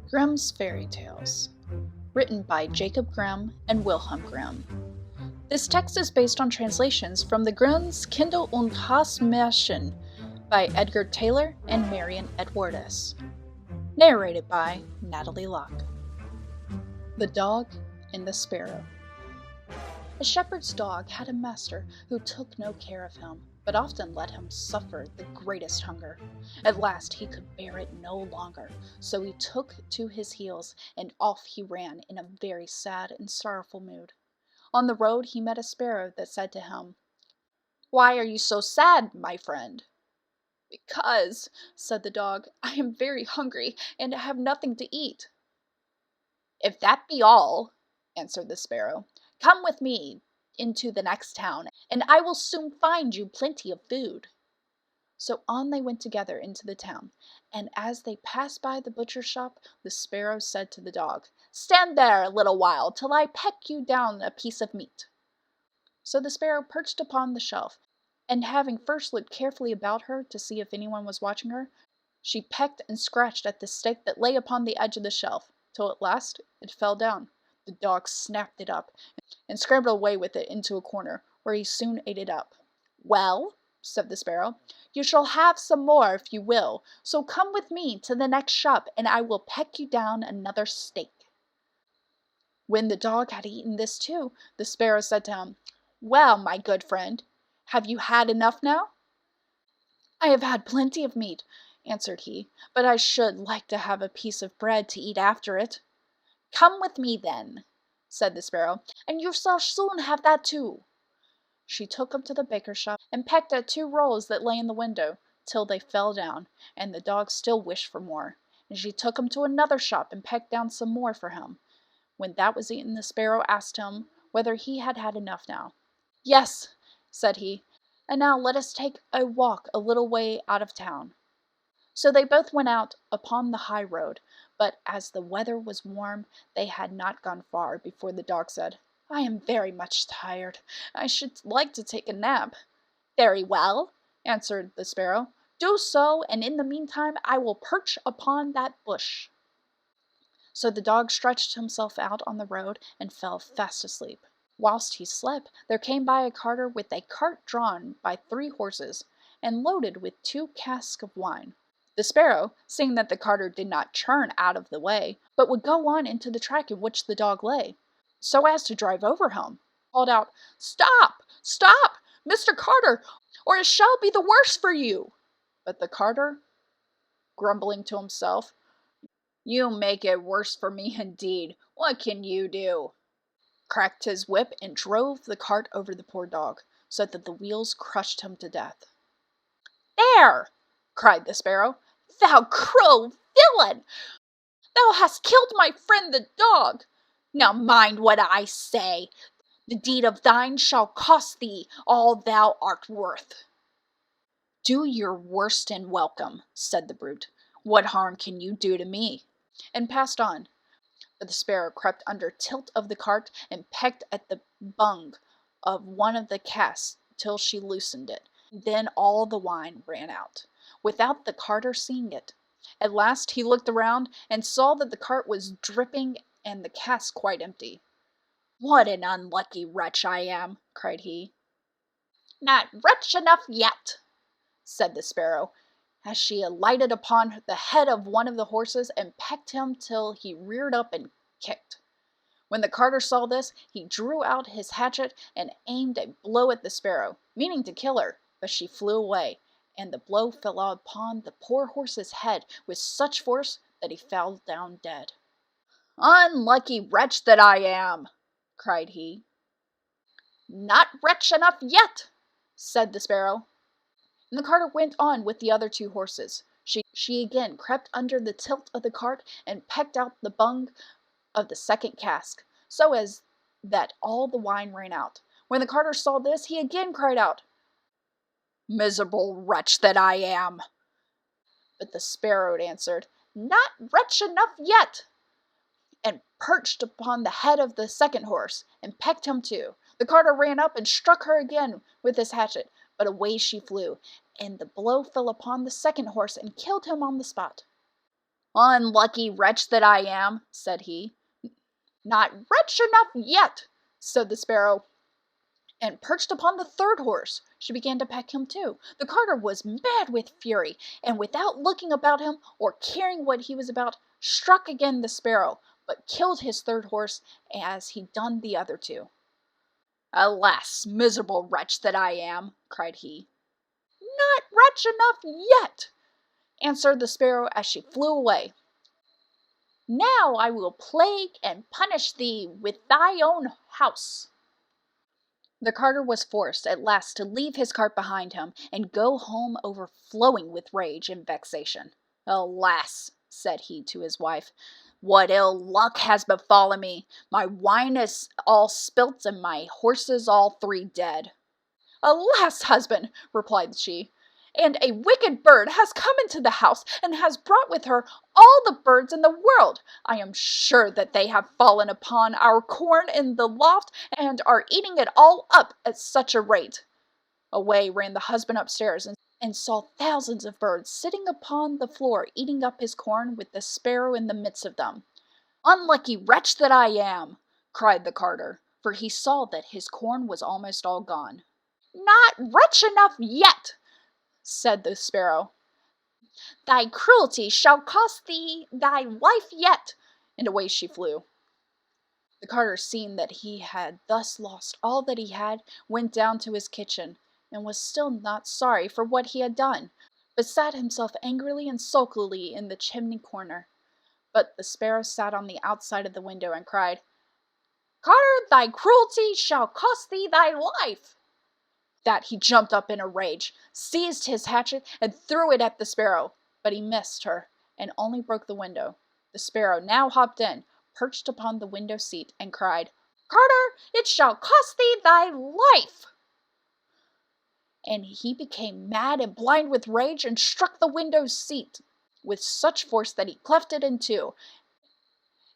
Grimm's Fairy Tales, written by Jacob Grimm and Wilhelm Grimm. This text is based on translations from the Grimm's Kinder- und Hausmärchen by Edgar Taylor and Marion Edwardes. Narrated by Natalie Locke. The Dog and the Sparrow. A shepherd's dog had a master who took no care of him, but often let him suffer the greatest hunger. At last he could bear it no longer, so he took to his heels, and off he ran in a very sad and sorrowful mood. On the road he met a sparrow that said to him, "Why are you so sad, my friend?" "Because," said the dog, "I am very hungry, and have nothing to eat." "If that be all," answered the sparrow, "come with me into the next town, and I will soon find you plenty of food." So on they went together into the town, and as they passed by the butcher's shop, the sparrow said to the dog, "Stand there a little while till I peck you down a piece of meat." So the sparrow perched upon the shelf, and having first looked carefully about her to see if anyone was watching her, she pecked and scratched at the steak that lay upon the edge of the shelf, till at last it fell down. The dog snapped it up, and scrambled away with it into a corner, where he soon ate it up. "Well," said the sparrow, "you shall have some more if you will, so come with me to the next shop, and I will peck you down another steak." When the dog had eaten this too, the sparrow said to him, "Well, my good friend, have you had enough now?" "I have had plenty of meat," answered he, "but I should like to have a piece of bread to eat after it." "Come with me then," said the sparrow, "and you shall soon have that too." She took him to the baker's shop, and pecked at 2 rolls that lay in the window, till they fell down, and the dog still wished for more. And she took him to another shop, and pecked down some more for him. When that was eaten, the sparrow asked him whether he had had enough now. "Yes," said he, "and now let us take a walk a little way out of town." So they both went out upon the high road, but as the weather was warm, they had not gone far before the dog said, "I am very much tired. I should like to take a nap." "Very well," answered the sparrow, "do so, and in the meantime I will perch upon that bush." So the dog stretched himself out on the road and fell fast asleep. Whilst he slept, there came by a carter with a cart drawn by 3 horses, and loaded with 2 casks of wine. The sparrow, seeing that the carter did not turn out of the way, but would go on into the track in which the dog lay, so as to drive over him, called out, "Stop! Stop, Mr. Carter, or it shall be the worse for you." But the carter, grumbling to himself, "You make it worse for me indeed. What can you do?" cracked his whip and drove the cart over the poor dog, so that the wheels crushed him to death. "There!" cried the sparrow, "thou cruel villain! Thou hast killed my friend the dog. Now mind what I say. The deed of thine shall cost thee all thou art worth." "Do your worst and welcome," said the brute. "What harm can you do to me?" and passed on. But the sparrow crept under tilt of the cart, and pecked at the bung of one of the casks till she loosened it. Then all the wine ran out, without the carter seeing it. At last he looked around, and saw that the cart was dripping and the cask quite empty. "What an unlucky wretch I am!" cried he. "Not wretch enough yet," said the sparrow, as she alighted upon the head of one of the horses, and pecked him till he reared up and kicked. When the carter saw this, he drew out his hatchet and aimed a blow at the sparrow, meaning to kill her, but she flew away, and the blow fell upon the poor horse's head with such force that he fell down dead. "Unlucky wretch that I am!" cried he. "Not wretch enough yet," said the sparrow. And the carter went on with the other 2 horses. She again crept under the tilt of the cart, and pecked out the bung of the second cask, so as that all the wine ran out. When the carter saw this, he again cried out, "Miserable wretch that I am!" But the sparrow answered, "Not wretch enough yet," and perched upon the head of the second horse, and pecked him too. The carter ran up and struck her again with his hatchet, but away she flew, and the blow fell upon the second horse and killed him on the spot. "Unlucky wretch that I am," said he. "Not wretch enough yet," said the sparrow, and perched upon the third horse. She began to peck him too. The carter was mad with fury, and without looking about him or caring what he was about, struck again the sparrow, but killed his third horse as he done the other two. "Alas, miserable wretch that I am," cried he. "Not wretch enough yet," answered the sparrow as she flew away. "Now I will plague and punish thee with thy own house." The carter was forced at last to leave his cart behind him and go home overflowing with rage and vexation. "Alas," said he to his wife, "what ill luck has befallen me! My wine is all spilt and my horses all three dead." "Alas, husband," replied she, "and a wicked bird has come into the house and has brought with her all the birds in the world. I am sure that they have fallen upon our corn in the loft and are eating it all up at such a rate." Away ran the husband upstairs and saw thousands of birds sitting upon the floor eating up his corn with the sparrow in the midst of them. "Unlucky wretch that I am!" cried the carter, for he saw that his corn was almost all gone. "Not wretch enough yet," said the sparrow. "Thy cruelty shall cost thee thy life yet," and away she flew. The carter, seeing that he had thus lost all that he had, went down to his kitchen, and was still not sorry for what he had done, but sat himself angrily and sulkily in the chimney corner. But the sparrow sat on the outside of the window and cried, "Carter, thy cruelty shall cost thee thy life." That he jumped up in a rage, seized his hatchet, and threw it at the sparrow, but he missed her, and only broke the window. The sparrow now hopped in, perched upon the window seat, and cried, "Carter, it shall cost thee thy life." And he became mad and blind with rage, and struck the window seat with such force that he cleft it in two.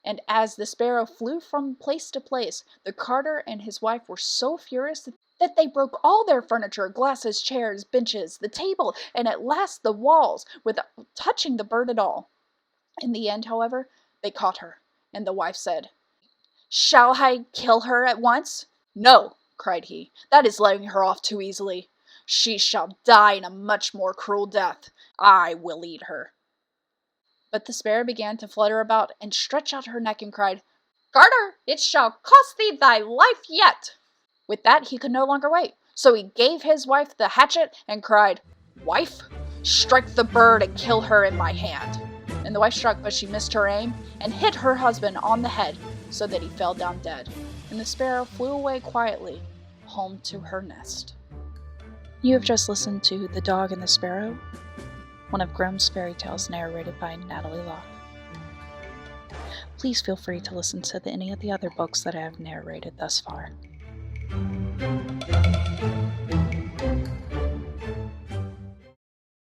And as the sparrow flew from place to place, the carter and his wife were so furious that they broke all their furniture, glasses, chairs, benches, the table, and at last the walls, without touching the bird at all. In the end, however, they caught her, and the wife said, "Shall I kill her at once?" "No," cried he, "that is letting her off too easily. She shall die in a much more cruel death. I will eat her." But the sparrow began to flutter about and stretch out her neck and cried, "Carter, it shall cost thee thy life yet." With that he could no longer wait, so he gave his wife the hatchet and cried, "Wife, strike the bird and kill her in my hand." And the wife struck, but she missed her aim and hit her husband on the head, so that he fell down dead. And the sparrow flew away quietly, home to her nest. You have just listened to The Dog and the Sparrow, one of Grimm's fairy tales narrated by Natalie Locke. Please feel free to listen to any of the other books that I have narrated thus far.